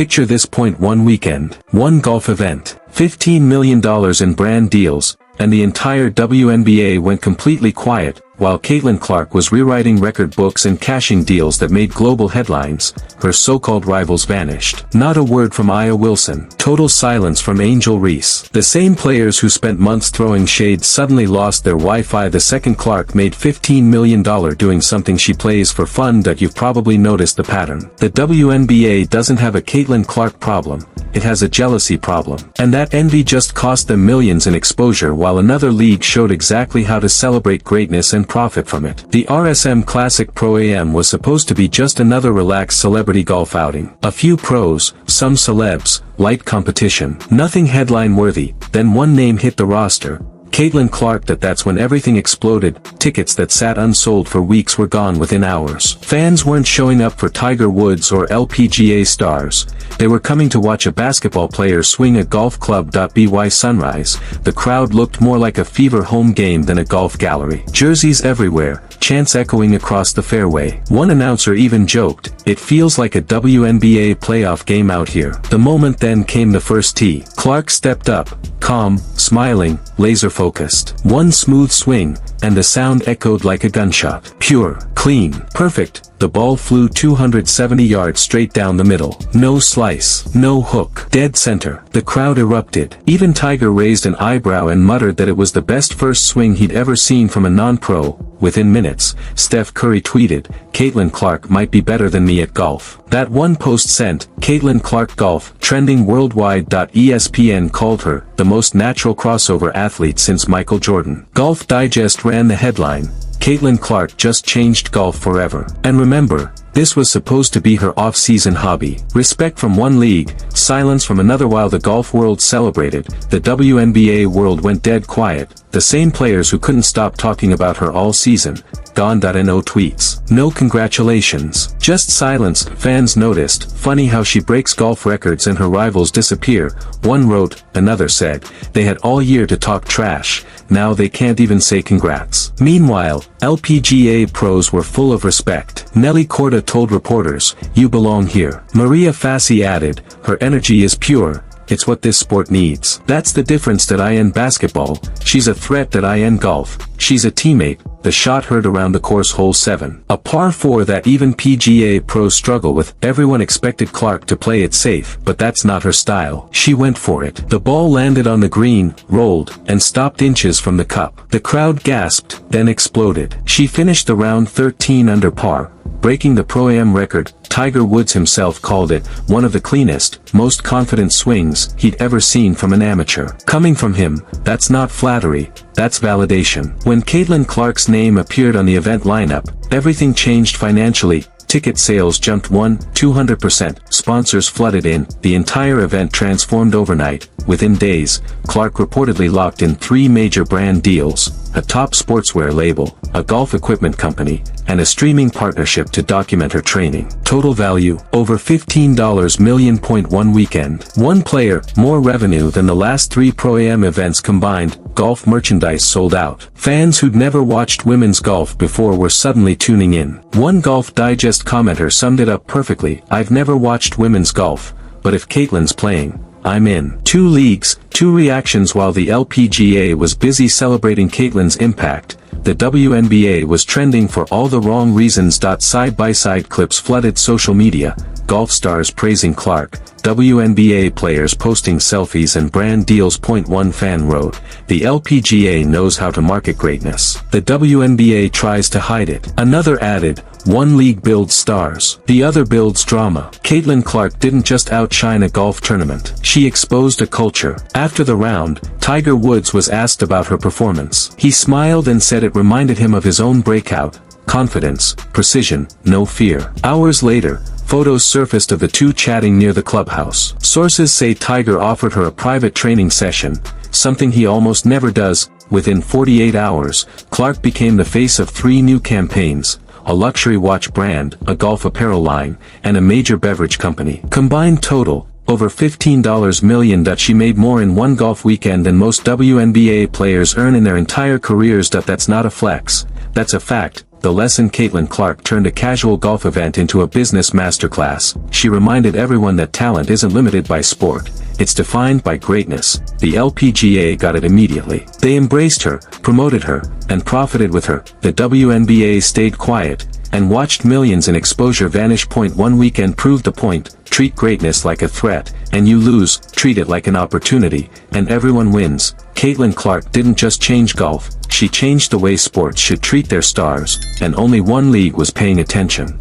Picture this .1 weekend. One golf event. $15 million in brand deals, and the entire WNBA went completely quiet, while Caitlin Clark was rewriting record books and cashing deals that made global headlines. Her so-called rivals vanished. Not a word from Aya Wilson. Total silence from Angel Reese. The same players who spent months throwing shade suddenly lost their Wi-Fi the second Clark made $15 million doing something she plays for fun. You've probably noticed the pattern. The WNBA doesn't have a Caitlin Clark problem. It has a jealousy problem. And that envy just cost them millions in exposure, while another league showed exactly how to celebrate greatness and profit from it. The RSM Classic Pro-Am was supposed to be just another relaxed celebrity golf outing. A few pros, some celebs, light competition. Nothing headline-worthy. Then one name hit the roster. Caitlin Clark. That's when everything exploded. Tickets that sat unsold for weeks were gone within hours. Fans weren't showing up for Tiger Woods or LPGA stars. They were coming to watch a basketball player swing a golf club. By sunrise, the crowd looked more like a fever home game than a golf gallery. Jerseys everywhere, chants echoing across the fairway. One announcer even joked, "It feels like a WNBA playoff game out here." The moment then came the first tee. Clark stepped up, calm, smiling, laser-focused. One smooth swing, and the sound echoed like a gunshot. Pure, clean, perfect. The ball flew 270 yards straight down the middle. No slice, no hook. Dead center. The crowd erupted. Even Tiger raised an eyebrow and muttered that it was the best first swing he'd ever seen from a non-pro. Within minutes, Steph Curry tweeted, "Caitlin Clark might be better than me at golf." That one post sent, Caitlin Clark golf, trending worldwide. ESPN called her the most natural crossover athlete since Michael Jordan. Golf Digest ran the headline, "Caitlin Clark just changed golf forever." And remember, this was supposed to be her off-season hobby. Respect from one league, silence from another. While the golf world celebrated, the WNBA world went dead quiet. The same players who couldn't stop talking about her all season, gone. No tweets. No congratulations. Just silence. Fans noticed, "Funny how she breaks golf records and her rivals disappear." One wrote, another said, "They had all year to talk trash. Now they can't even say congrats." Meanwhile, LPGA pros were full of respect. Nelly Korda told reporters, "You belong here." Maria Fassi added, "Her energy is pure. It's what this sport needs." That's the difference. In basketball, she's a threat. In golf, she's a teammate. The shot heard around the course. Hole 7. A par 4 that even PGA pros struggle with. Everyone expected Clark to play it safe, but that's not her style. She went for it. The ball landed on the green, rolled, and stopped inches from the cup. The crowd gasped, then exploded. She finished the round 13 under par, breaking the Pro-Am record. Tiger Woods himself called it one of the cleanest, most confident swings he'd ever seen from an amateur. Coming from him, that's not flattery, that's validation. When Caitlin Clark's name appeared on the event lineup, everything changed financially. Ticket sales jumped 200%. Sponsors flooded in. The entire event transformed overnight. Within days, Clark reportedly locked in 3 major brand deals, a top sportswear label, a golf equipment company, and a streaming partnership to document her training. Total value, over $15 million. .1 weekend. One player, more revenue than the last 3 Pro-Am events combined. Golf merchandise sold out. Fans who'd never watched women's golf before were suddenly tuning in. One Golf Digest commenter summed it up perfectly, "I've never watched women's golf, but if Caitlin's playing, I'm in." 2 leagues, 2 reactions. While the LPGA was busy celebrating Caitlin's impact, the WNBA was trending for all the wrong reasons. Side-by-side clips flooded social media. Golf stars praising Clark, WNBA players posting selfies and brand deals. One fan wrote, "The LPGA knows how to market greatness. The WNBA tries to hide it." Another added, "One league builds stars, the other builds drama." Caitlin Clark didn't just outshine a golf tournament. She exposed a culture. After the round, Tiger Woods was asked about her performance. He smiled and said it reminded him of his own breakout. Confidence, precision, no fear. Hours later, photos surfaced of the two chatting near the clubhouse. Sources say Tiger offered her a private training session, something he almost never does. Within 48 hours, Clark became the face of 3 new campaigns: a luxury watch brand, a golf apparel line, and a major beverage company. Combined total, over $15 million. She made more in one golf weekend than most WNBA players earn in their entire careers. That's not a flex, that's a fact. the lesson Caitlin Clark turned a casual golf event into a business masterclass. She reminded everyone that talent isn't limited by sport, it's defined by greatness. The LPGA got it immediately. They embraced her, promoted her, and profited with her. The WNBA stayed quiet, and watched millions in exposure vanish. One weekend proved the point: treat greatness like a threat, and you lose; treat it like an opportunity, and everyone wins. Caitlin Clark didn't just change golf, she changed the way sports should treat their stars, and only one league was paying attention.